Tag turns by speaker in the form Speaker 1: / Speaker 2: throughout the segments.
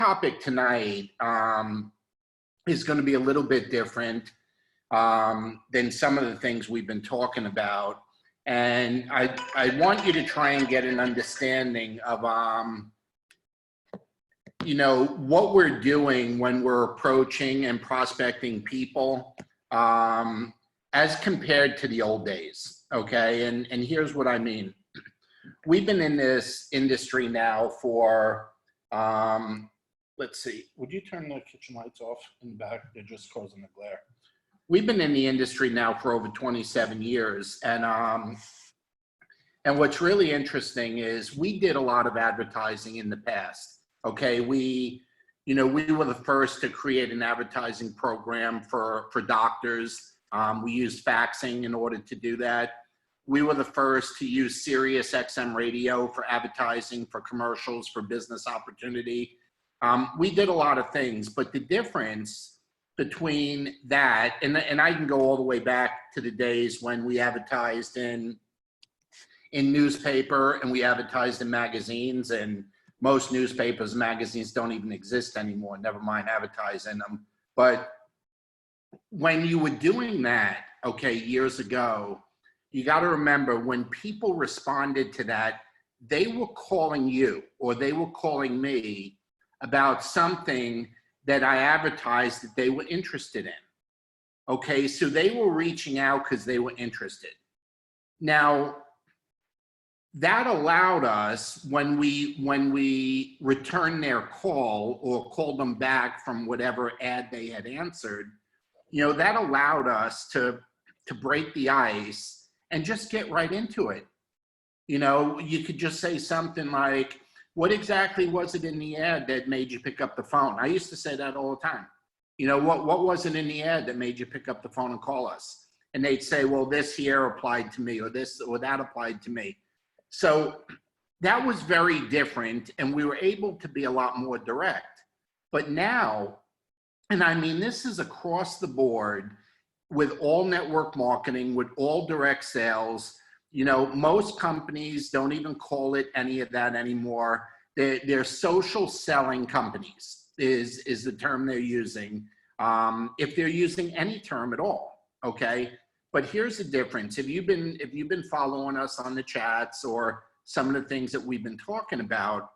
Speaker 1: topic tonight is going to be a little bit different than some of the things we've been talking about. And I want you to try and get an understanding of, what we're doing when we're approaching and prospecting people as compared to the old days, okay? And here's what I mean. We've been in this industry now for, let's see, would you turn the kitchen lights off in the back? They're just causing the glare. We've been in the industry now for over 27 years. And what's really interesting is we did a lot of advertising in the past. Okay, we were the first to create an advertising program for doctors. We used faxing in order to do that. We were the first to use Sirius XM radio for advertising, for commercials, for business opportunity. We did a lot of things, but the difference between that, and I can go all the way back to the days when we advertised in newspaper and we advertised in magazines, and most newspapers and magazines don't even exist anymore, never mind advertising them. But when you were doing that, okay, years ago, you got to remember when people responded to that, they were calling you or they were calling me about something that I advertised that they were interested in. Okay, so they were reaching out because they were interested. Now, that allowed us, when we returned their call or called them back from whatever ad they had answered, that allowed us to break the ice and just get right into it. You could just say something like, what exactly was it in the ad that made you pick up the phone? I used to say that all the time. What was it in the ad that made you pick up the phone and call us? And they'd say, well, this here applied to me, or this or that applied to me. So that was very different, and we were able to be a lot more direct. But now, and I mean, this is across the board with all network marketing, with all direct sales. Most companies don't even call it any of that anymore. They're social selling companies is the term they're using, if they're using any term at all, okay? But here's the difference. If you've been following us on the chats or some of the things that we've been talking about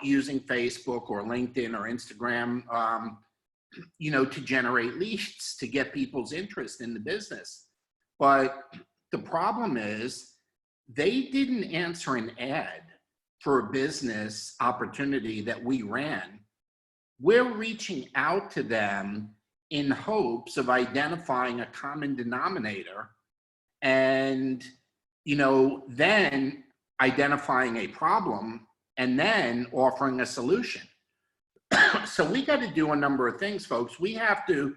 Speaker 1: using Facebook or LinkedIn or Instagram, to generate leads, to get people's interest in the business. But the problem is they didn't answer an ad for a business opportunity that we ran. We're reaching out to them in hopes of identifying a common denominator and, then identifying a problem and then offering a solution. So we got to do a number of things, folks. We have to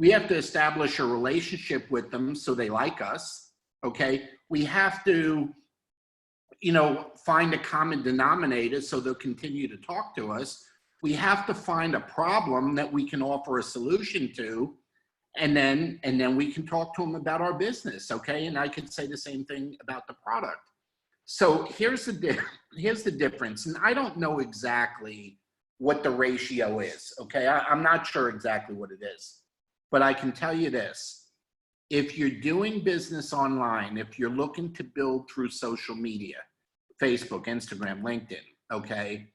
Speaker 1: establish a relationship with them so they like us, okay? We have to, find a common denominator so they'll continue to talk to us. We have to find a problem that we can offer a solution to, and then we can talk to them about our business, okay? And I could say the same thing about the product. So here's the difference, and I don't know exactly what the ratio is, okay? I'm not sure exactly what it is, but I can tell you this. If you're doing business online, if you're looking to build through social media, Facebook, Instagram, LinkedIn, okay,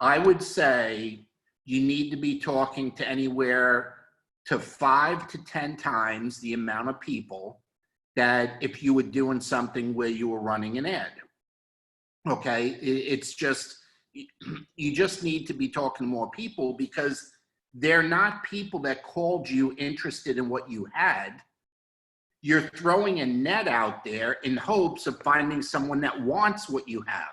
Speaker 1: I would say you need to be talking to anywhere to 5 to 10 times the amount of people that if you were doing something where you were running an ad, okay? It's just, you just need to be talking to more people because they're not people that called you interested in what you had. You're throwing a net out there in hopes of finding someone that wants what you have.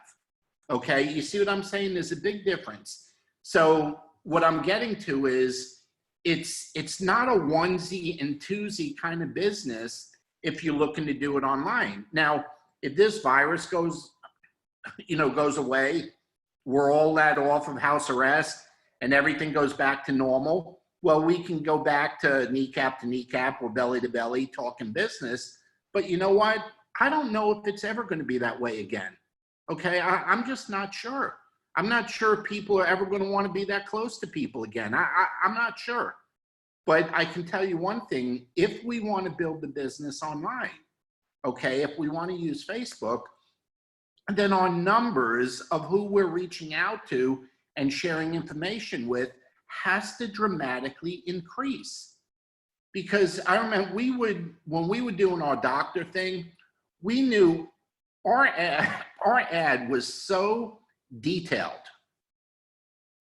Speaker 1: Okay, you see what I'm saying? There's a big difference. So what I'm getting to is it's not a onesie and twosie kind of business if you're looking to do it online. Now, if this virus goes away, we're all let off of house arrest and everything goes back to normal, well, we can go back to kneecap or belly to belly talking business. But you know what? I don't know if it's ever going to be that way again. Okay, I'm just not sure. I'm not sure people are ever going to want to be that close to people again. I'm not sure. But I can tell you one thing, if we want to build the business online, okay, if we want to use Facebook, then our numbers of who we're reaching out to and sharing information with has to dramatically increase. Because I remember when we were doing our doctor thing, we knew our ad was so detailed.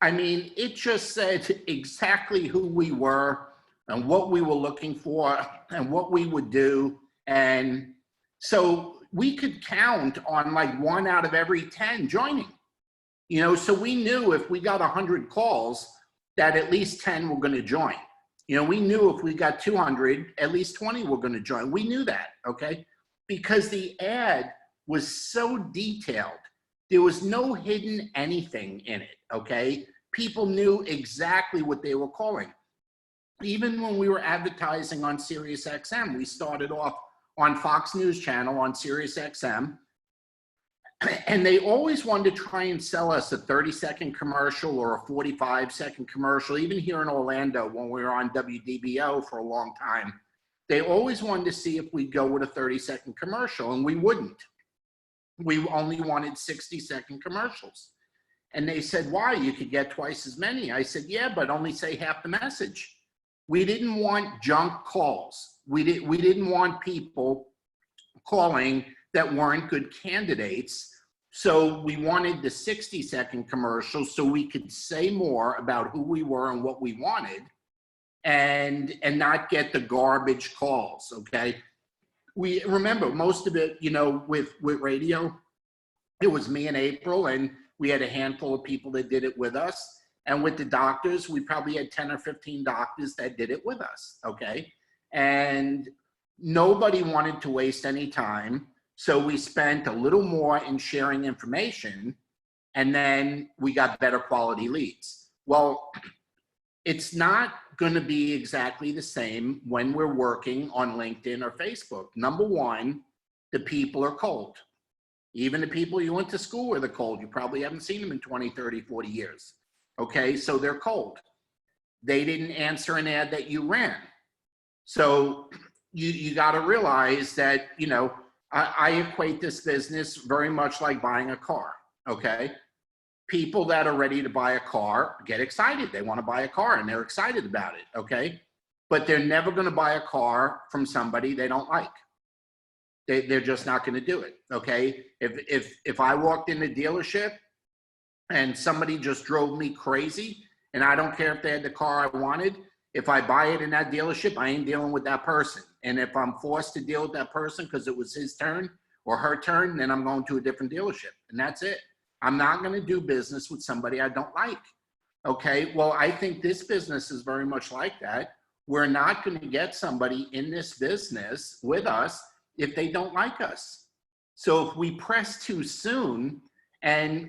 Speaker 1: I mean, it just said exactly who we were and what we were looking for and what we would do. And so we could count on like 1 out of every 10 joining, you know, so we knew if we got 100 calls that at least 10 were going to join. You know, we knew if we got 200, at least 20 were going to join. We knew that, okay? Because the ad was so detailed. There was no hidden anything in it, okay? People knew exactly what they were calling. Even when we were advertising on Sirius XM, we started off on Fox News Channel on Sirius XM, and they always wanted to try and sell us a 30-second commercial or a 45-second commercial. Even here in Orlando, when we were on WDBO for a long time, they always wanted to see if we'd go with a 30-second commercial, and we wouldn't. We only wanted 60-second commercials. And they said, why? You could get twice as many. I said, yeah, but only say half the message. We didn't want junk calls. We didn't want people calling that weren't good candidates. So we wanted the 60-second commercial so we could say more about who we were and what we wanted and not get the garbage calls, okay? We remember most of it, you know, with radio, it was me and April, and we had a handful of people that did it with us. And with the doctors, we probably had 10 or 15 doctors that did it with us, okay? And nobody wanted to waste any time. So we spent a little more in sharing information, and then we got better quality leads. Well, it's not going to be exactly the same when we're working on LinkedIn or Facebook. Number one, the people are cold. Even the people you went to school with are cold. You probably haven't seen them in 20, 30, 40 years. Okay, so they're cold. They didn't answer an ad that you ran. So you got to realize that, you know, I equate this business very much like buying a car, okay? People that are ready to buy a car get excited. They want to buy a car and they're excited about it, okay? But they're never going to buy a car from somebody they don't like. They're just not going to do it, okay? If I walked in the dealership and somebody just drove me crazy, and I don't care if they had the car I wanted, if I buy it in that dealership, I ain't dealing with that person. And if I'm forced to deal with that person because it was his turn or her turn, then I'm going to a different dealership, and that's it. I'm not going to do business with somebody I don't like, okay? Well, I think this business is very much like that. We're not going to get somebody in this business with us if they don't like us. So if we press too soon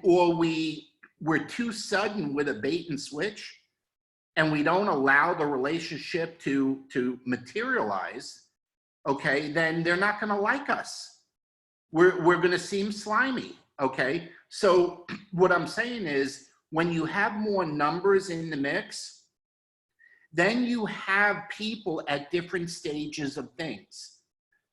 Speaker 1: or we're too sudden with a bait and switch, and we don't allow the relationship to materialize, okay, then they're not going to like us. We're going to seem slimy, okay? So what I'm saying is, when you have more numbers in the mix, then you have people at different stages of things.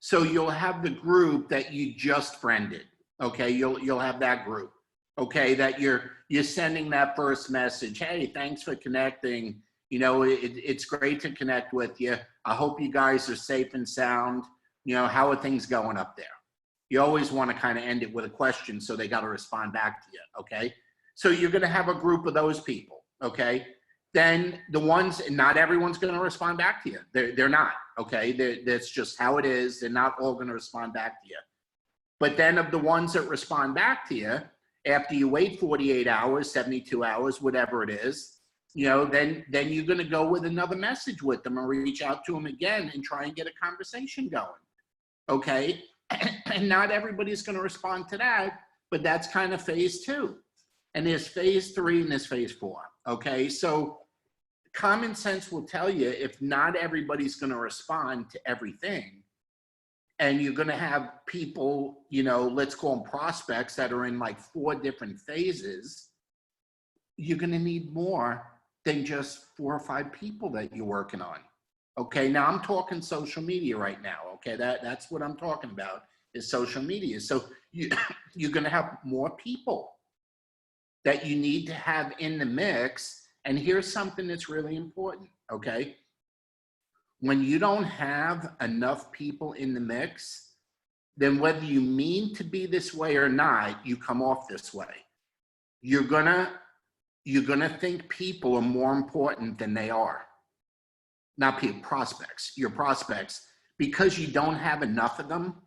Speaker 1: So you'll have the group that you just friended, okay? You'll have that group, okay? That you're sending that first message. Hey, thanks for connecting. You know, it's great to connect with you. I hope you guys are safe and sound. You know, how are things going up there? You always want to kind of end it with a question, so they got to respond back to you, okay? So you're going to have a group of those people, okay? Then the ones, not everyone's going to respond back to you. They're not, okay? That's just how it is. They're not all going to respond back to you. But then of the ones that respond back to you, after you wait 48 hours, 72 hours, whatever it is, you know, then you're going to go with another message with them and reach out to them again and try and get a conversation going, okay? And not everybody's going to respond to that, but that's kind of phase 2. And there's phase 3 and there's phase 4, okay? So common sense will tell you if not everybody's going to respond to everything, and you're going to have people, you know, let's call them prospects that are in like 4 different phases, you're going to need more than just 4 or 5 people that you're working on. Okay, now I'm talking social media right now. Okay, that's what I'm talking about is social media. So you're going to have more people that you need to have in the mix. And here's something that's really important. Okay, when you don't have enough people in the mix, then whether you mean to be this way or not, you come off this way. You're gonna think people are more important than they are. Not people, prospects, your prospects, because you don't have enough of them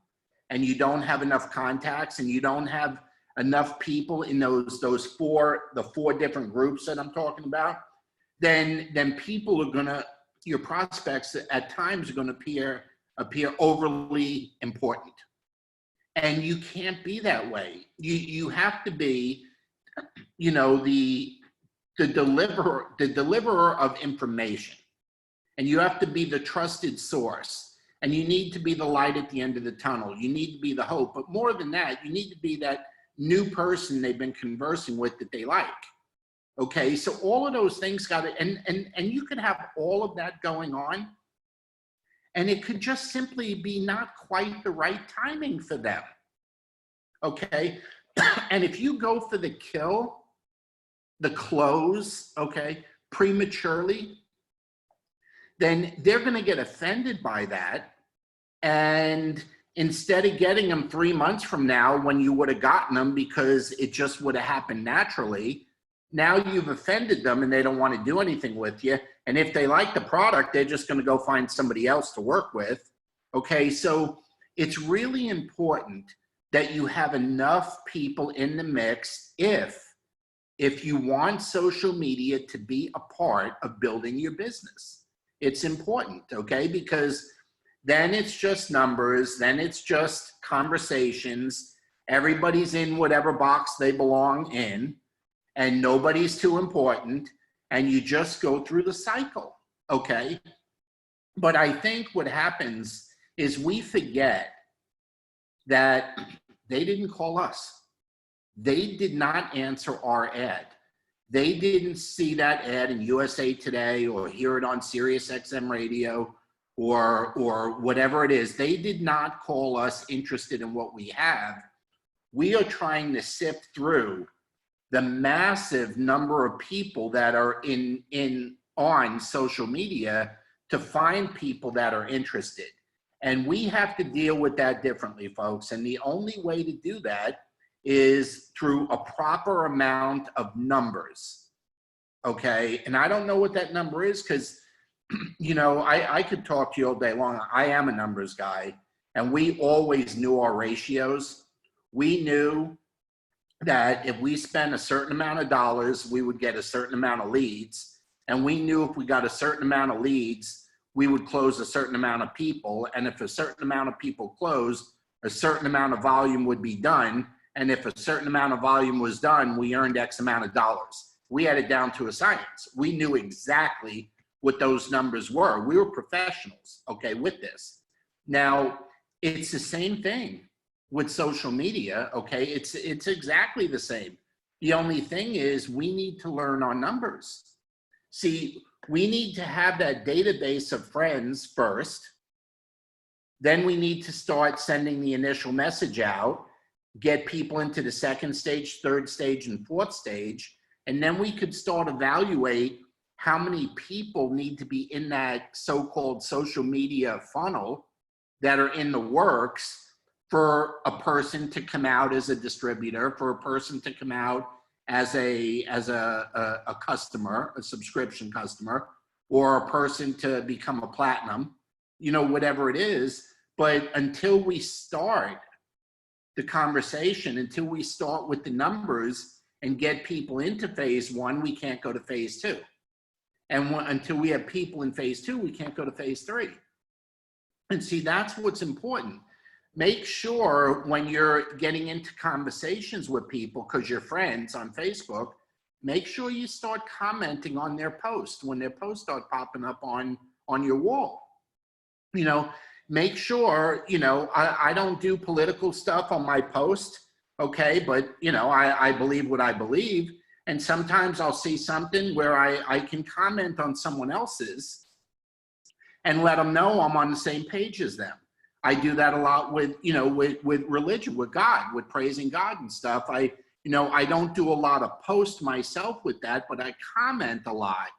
Speaker 1: and you don't have enough contacts and you don't have enough people in the 4 different groups that I'm talking about, then people are gonna, your prospects at times are gonna appear overly important. And you can't be that way. You have to be, you know, the deliverer of information. And you have to be the trusted source. And you need to be the light at the end of the tunnel. You need to be the hope. But more than that, you need to be that new person they've been conversing with that they like. Okay, so all of those things got to, and you could have all of that going on, and it could just simply be not quite the right timing for them. Okay, and if you go for the kill, the close, okay, prematurely, then they're going to get offended by that. And instead of getting them 3 months from now when you would have gotten them because it just would have happened naturally, now you've offended them and they don't want to do anything with you. And if they like the product, they're just going to go find somebody else to work with. Okay, so it's really important that you have enough people in the mix if you want social media to be a part of building your business. It's important, okay? Because then it's just numbers, then it's just conversations. Everybody's in whatever box they belong in, and nobody's too important, and you just go through the cycle, okay? But I think what happens is we forget that they didn't call us. They did not answer our ad. They didn't see that ad in USA Today or hear it on Sirius XM radio or whatever it is. They did not call us interested in what we have. We are trying to sift through the massive number of people that are on social media to find people that are interested. And we have to deal with that differently, folks. And the only way to do that is through a proper amount of numbers, okay? And I don't know what that number is because, you know, I could talk to you all day long. I am a numbers guy, and we always knew our ratios. We knew that if we spent a certain amount of dollars, we would get a certain amount of leads. And we knew if we got a certain amount of leads, we would close a certain amount of people. And if a certain amount of people closed, a certain amount of volume would be done. And if a certain amount of volume was done, we earned X amount of dollars. We had it down to a science. We knew exactly what those numbers were. We were professionals, okay, with this. Now, it's the same thing with social media, okay? It's exactly the same. The only thing is we need to learn our numbers. See, we need to have that database of friends first. Then we need to start sending the initial message out, get people into the second stage, third stage, and fourth stage. And then we could start evaluate how many people need to be in that so-called social media funnel that are in the works for a person to come out as a distributor, for a person to come out as a customer, a subscription customer, or a person to become a platinum, you know, whatever it is. But until we start the conversation, until we start with the numbers and get people into phase 1, we can't go to phase 2. And until we have people in phase 2, we can't go to phase 3. And see, that's what's important. Make sure when you're getting into conversations with people, because you're friends on Facebook, make sure you start commenting on their posts when their posts start popping up on your wall. You know, make sure, you know, I don't do political stuff on my post, okay? But, you know, I believe what I believe. And sometimes I'll see something where I can comment on someone else's and let them know I'm on the same page as them. I do that a lot with, with religion, with God, with praising God and stuff. I don't do a lot of posts myself with that, but I comment a lot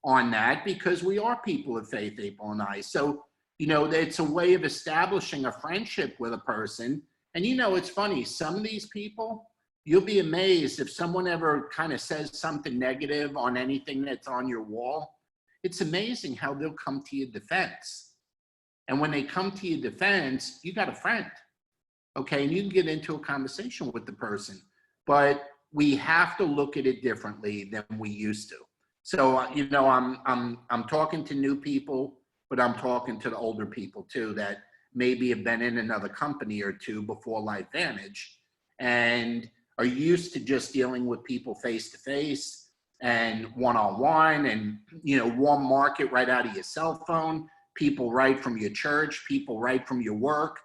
Speaker 1: on that because we are people of faith, April and I. So, it's a way of establishing a friendship with a person. And, it's funny, some of these people, you'll be amazed if someone ever kind of says something negative on anything that's on your wall. It's amazing how they'll come to your defense. And when they come to your defense, you got a friend, okay? And you can get into a conversation with the person, but we have to look at it differently than we used to. So, I'm talking to new people, but I'm talking to the older people too that maybe have been in another company or two before LifeVantage and are used to just dealing with people face to face and one-on-one and, warm market right out of your cell phone, people right from your church, people right from your work.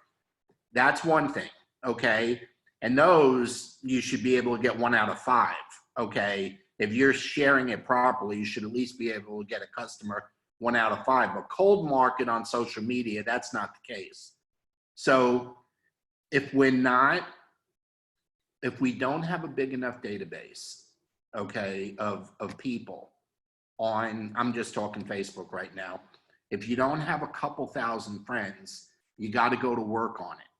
Speaker 1: That's one thing, okay? And those, you should be able to get 1 out of 5, okay? If you're sharing it properly, you should at least be able to get a customer 1 out of 5. But cold market on social media, that's not the case. So if we don't have a big enough database, okay, of people on, I'm just talking Facebook right now. If you don't have a couple thousand friends, you got to go to work on it.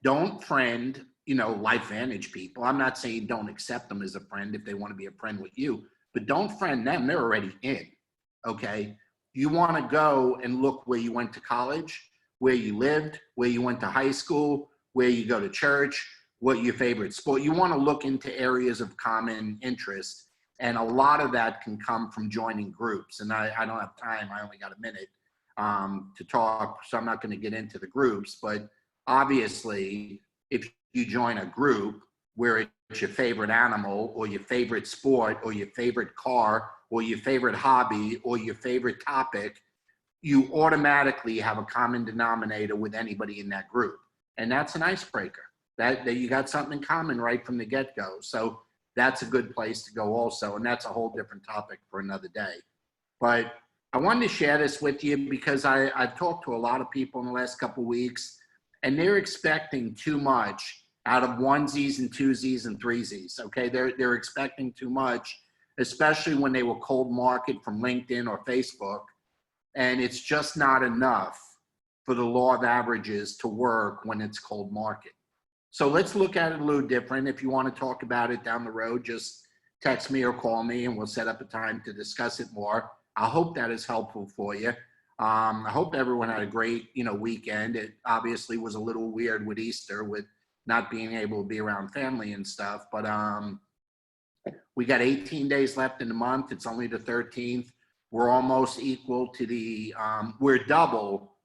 Speaker 1: Don't friend, LifeVantage people. I'm not saying don't accept them as a friend if they want to be a friend with you, but don't friend them. They're already in, okay? You want to go and look where you went to college, where you lived, where you went to high school, where you go to church, what your favorite sport. You want to look into areas of common interest. And a lot of that can come from joining groups. And I don't have time. I only got a minute to talk, so I'm not going to get into the groups. But obviously, if you join a group where it's your favorite animal or your favorite sport or your favorite car or your favorite hobby or your favorite topic, you automatically have a common denominator with anybody in that group. And that's an icebreaker. That you got something in common right from the get-go. So that's a good place to go also. And that's a whole different topic for another day. But I wanted to share this with you because I've talked to a lot of people in the last couple of weeks, and they're expecting too much out of onesies and twosies and threesies, okay? They're expecting too much, especially when they were cold market from LinkedIn or Facebook, and it's just not enough for the law of averages to work when it's cold market. So let's look at it a little different. If you want to talk about it down the road, just text me or call me and we'll set up a time to discuss it more. I hope that is helpful for you. I hope everyone had a great, weekend. It obviously was a little weird with Easter, with not being able to be around family and stuff. But we got 18 days left in the month. It's only the 13th. We're almost equal to we're double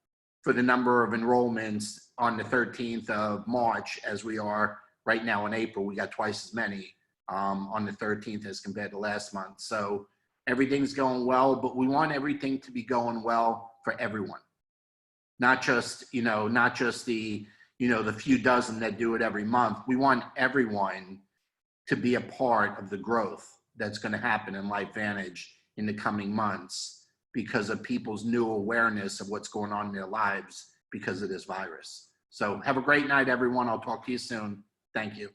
Speaker 1: for the number of enrollments on the 13th of March as we are right now in April. We got twice as many on the 13th as compared to last month. So everything's going well, but we want everything to be going well for everyone. Not just the, the few dozen that do it every month. We want everyone to be a part of the growth that's going to happen in LifeVantage in the coming months because of people's new awareness of what's going on in their lives because of this virus. So have a great night, everyone. I'll talk to you soon. Thank you.